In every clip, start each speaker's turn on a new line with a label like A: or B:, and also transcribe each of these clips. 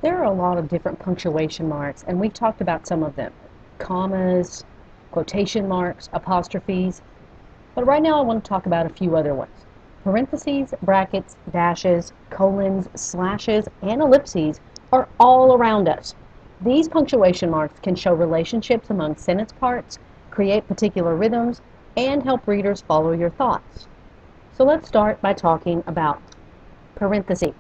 A: There are a lot of different punctuation marks, and we've talked about some of them. Commas, quotation marks, apostrophes, but right now I want to talk about a few other ones. Parentheses, brackets, dashes, colons, slashes, and ellipses are all around us. These punctuation marks can show relationships among sentence parts, create particular rhythms, and help readers follow your thoughts. So let's start by talking about parentheses.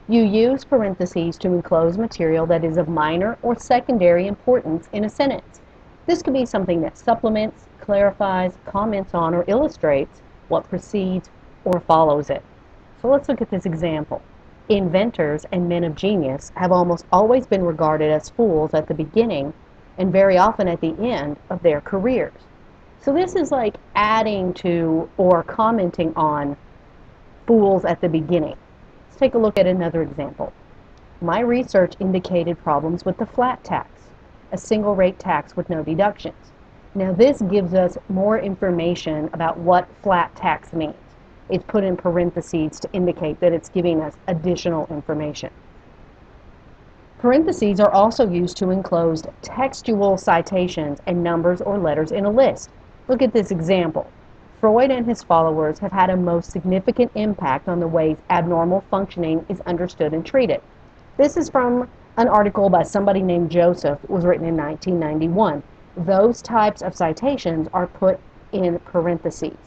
A: You use parentheses to enclose material that is of minor or secondary importance in a sentence. This could be something that supplements, clarifies, comments on, or illustrates what precedes or follows it. So let's look at this example. Inventors and men of genius have almost always been regarded as fools at the beginning and very often at the end of their careers. So this is like adding to or commenting on fools at the beginning. Let's take a look at another example. My research indicated problems with the flat tax, a single rate tax with no deductions. Now this gives us more information about what flat tax means. It's put in parentheses to indicate that it's giving us additional information. Parentheses are also used to enclose textual citations and numbers or letters in a list. Look at this example. Freud and his followers have had a most significant impact on the ways abnormal functioning is understood and treated. This is from an article by somebody named Joseph. It was written in 1991. Those types of citations are put in parentheses.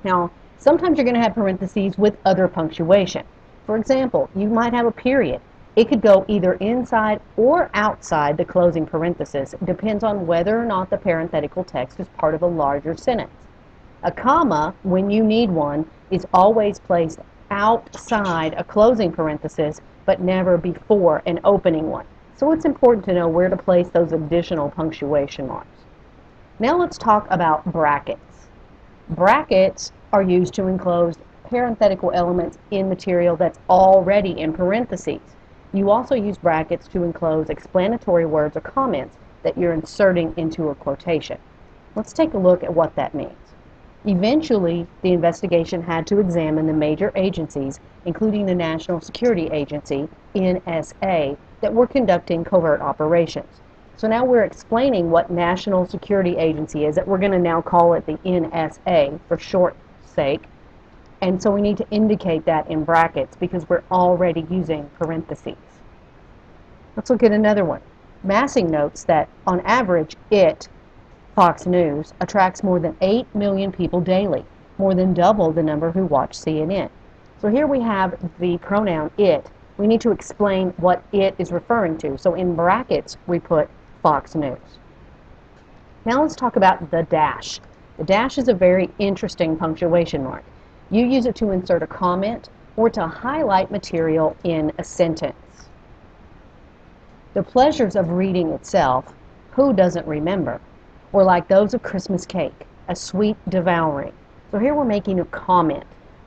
A: Now, sometimes you're going to have parentheses with other punctuation. For example, you might have a period. It could go either inside or outside the closing parenthesis. It depends on whether or not the parenthetical text is part of a larger sentence. A comma, when you need one, is always placed outside a closing parenthesis, but never before an opening one. So it's important to know where to place those additional punctuation marks. Now let's talk about brackets. Brackets are used to enclose parenthetical elements in material that's already in parentheses. You also use brackets to enclose explanatory words or comments that you're inserting into a quotation. Let's take a look at what that means. Eventually, the investigation had to examine the major agencies, including the National Security Agency, NSA, that were conducting covert operations. So now we're explaining what National Security Agency is, that we're going to now call it the NSA for short sake. And so we need to indicate that in brackets because we're already using parentheses. Let's look at another one. Massing notes that, on average, Fox News, attracts more than 8 million people daily, more than double the number who watch CNN. So here we have the pronoun it. We need to explain what it is referring to. So in brackets, we put Fox News. Now let's talk about the dash. The dash is a very interesting punctuation mark. You use it to insert a comment or to highlight material in a sentence. The pleasures of reading itself, who doesn't remember, were like those of Christmas cake, a sweet devouring. So here we're making a comment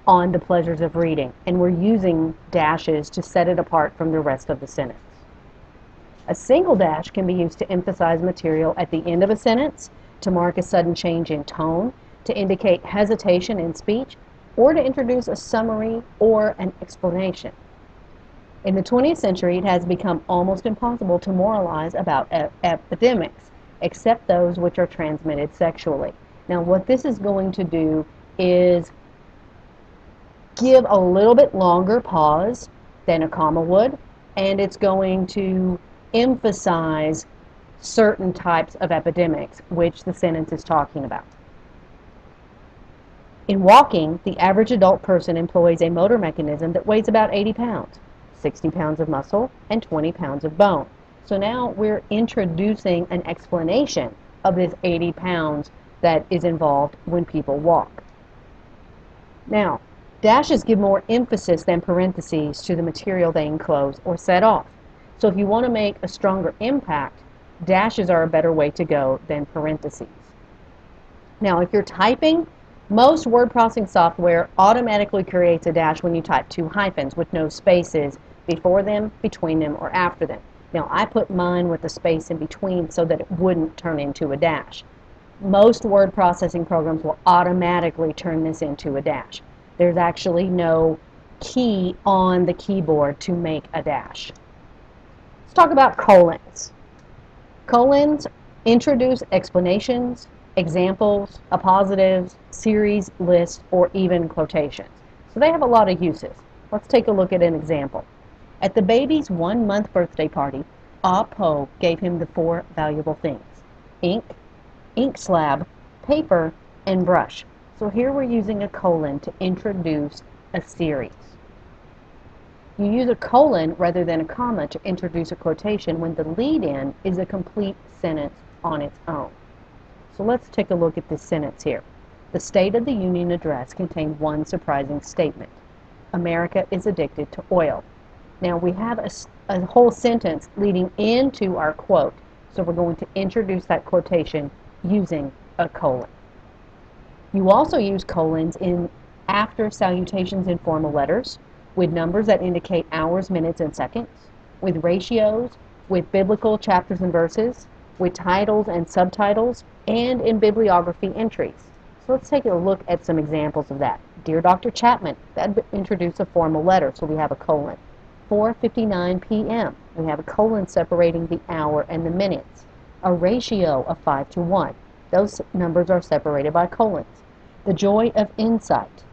A: on the pleasures of reading, and we're using dashes to set it apart from the rest of the sentence. A single dash can be used to emphasize material at the end of a sentence, to mark a sudden change in tone, to indicate hesitation in speech, or to introduce a summary or an explanation. In the 20th century, it has become almost impossible to moralize about epidemics, except those which are transmitted sexually. Now, what this is going to do is give a little bit longer pause than a comma would, and it's going to emphasize certain types of epidemics which the sentence is talking about. In walking, the average adult person employs a motor mechanism that weighs about 80 pounds, 60 pounds of muscle, and 20 pounds of bone. So now we're introducing an explanation of this 80 pounds that is involved when people walk. Now, dashes give more emphasis than parentheses to the material they enclose or set off. So if you want to make a stronger impact, dashes are a better way to go than parentheses. Now, if you're typing, most word processing software automatically creates a dash when you type two hyphens with no spaces before them, between them, or after them. Now, I put mine with a space in between so that it wouldn't turn into a dash. Most word processing programs will automatically turn this into a dash. There's actually no key on the keyboard to make a dash. Let's talk about colons. Colons introduce explanations, examples, appositives, series, lists, or even quotations. So they have a lot of uses. Let's take a look at an example. At the baby's 1-month birthday party, Ah Po gave him the 4 valuable things: ink, ink slab, paper, and brush. So here we're using a colon to introduce a series. You use a colon rather than a comma to introduce a quotation when the lead-in is a complete sentence on its own. So let's take a look at this sentence here. The State of the Union address contained one surprising statement: America is addicted to oil. Now we have a whole sentence leading into our quote, so we're going to introduce that quotation using a colon. You also use colons in after salutations in formal letters, with numbers that indicate hours, minutes, and seconds, with ratios, with biblical chapters and verses, with titles and subtitles, and in bibliography entries. So let's take a look at some examples of that. Dear Dr. Chapman, that introduces a formal letter, so we have a colon. 4:59 p.m., we have a colon separating the hour and the minutes. A ratio of 5 to 1. Those numbers are separated by colons. The Joy of Insight,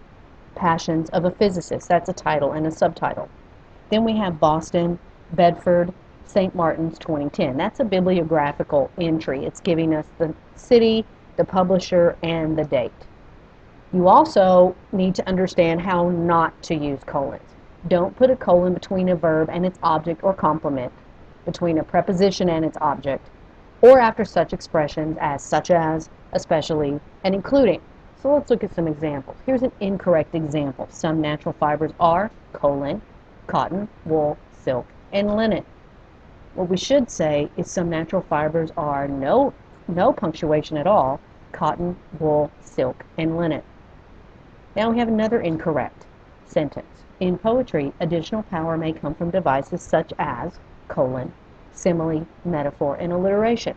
A: Passions of a Physicist, that's a title and a subtitle. Then we have Boston, Bedford, St. Martin's 2010. That's a bibliographical entry. It's giving us the city, the publisher, and the date. You also need to understand how not to use colons. Don't put a colon between a verb and its object or complement, between a preposition and its object, or after such expressions as such as, especially, and including. So let's look at some examples. Here's an incorrect example. Some natural fibers are, colon, cotton, wool, silk, and linen. What we should say is some natural fibers are no punctuation at all, cotton, wool, silk, and linen. Now we have another incorrect sentence. In poetry, additional power may come from devices such as, colon, simile, metaphor, and alliteration.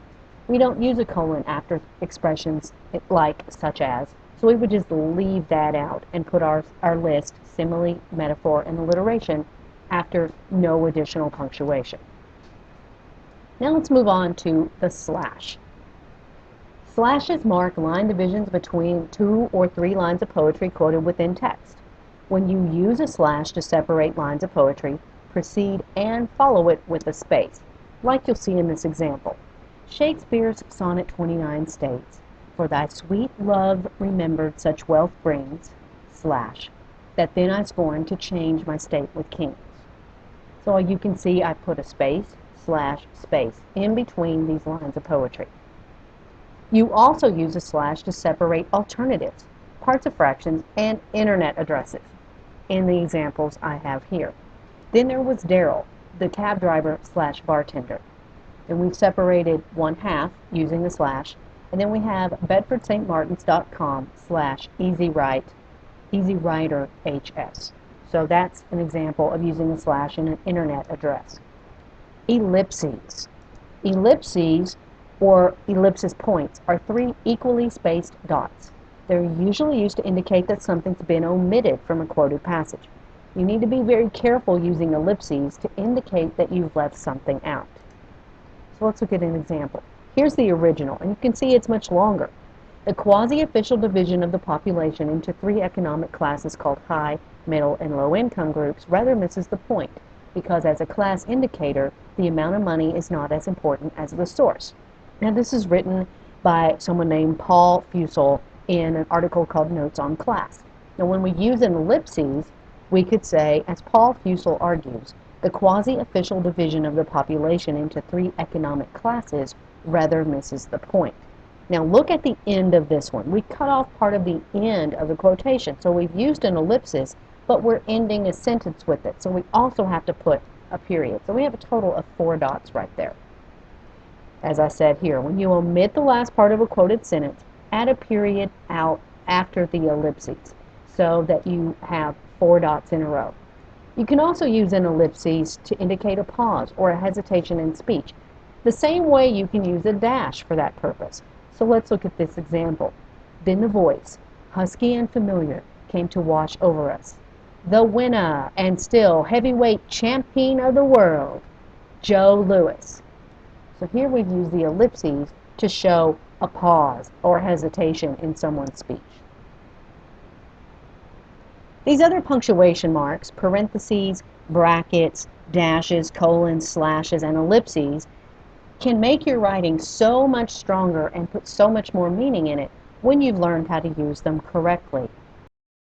A: We don't use a colon after expressions like such as, so we would just leave that out and put our list, simile, metaphor, and alliteration after no additional punctuation. Now let's move on to the slash. Slashes mark line divisions between 2 or 3 lines of poetry quoted within text. When you use a slash to separate lines of poetry, precede and follow it with a space, like you'll see in this example. Shakespeare's Sonnet 29 states, "For thy sweet love remembered such wealth brings, slash, that then I scorn to change my state with kings." So you can see I put a space, slash, space in between these lines of poetry. You also use a slash to separate alternatives, parts of fractions, and internet addresses in the examples I have here. Then there was Daryl, the cab driver slash bartender. And we've separated 1/2 using the slash, and then we have bedfordstmartins.com slash easywriter HS. So that's an example of using a slash in an internet address. Ellipses. Ellipses, or ellipsis points, are 3 equally spaced dots. They're usually used to indicate that something's been omitted from a quoted passage. You need to be very careful using ellipses to indicate that you've left something out. So let's look at an example. Here's the original, and you can see it's much longer. The quasi-official division of the population into 3 economic classes called high, middle, and low-income groups rather misses the point, because as a class indicator, the amount of money is not as important as the source. Now this is written by someone named Paul Fussell in an article called Notes on Class. Now when we use an ellipses, we could say, as Paul Fussell argues, the quasi-official division of the population into 3 economic classes rather misses the point. Now look at the end of this one. We cut off part of the end of the quotation, so we've used an ellipsis, but we're ending a sentence with it, so we also have to put a period. So we have a total of 4 dots right there. As I said here, when you omit the last part of a quoted sentence, add a period out after the ellipses so that you have 4 dots in a row. You can also use an ellipsis to indicate a pause or a hesitation in speech. The same way you can use a dash for that purpose. So let's look at this example. Then the voice, husky and familiar, came to wash over us. The winner and still heavyweight champion of the world. Joe Louis. So here we've used the ellipses to show a pause or hesitation in someone's speech. These other punctuation marks, parentheses, brackets, dashes, colons, slashes, and ellipses, can make your writing so much stronger and put so much more meaning in it when you've learned how to use them correctly.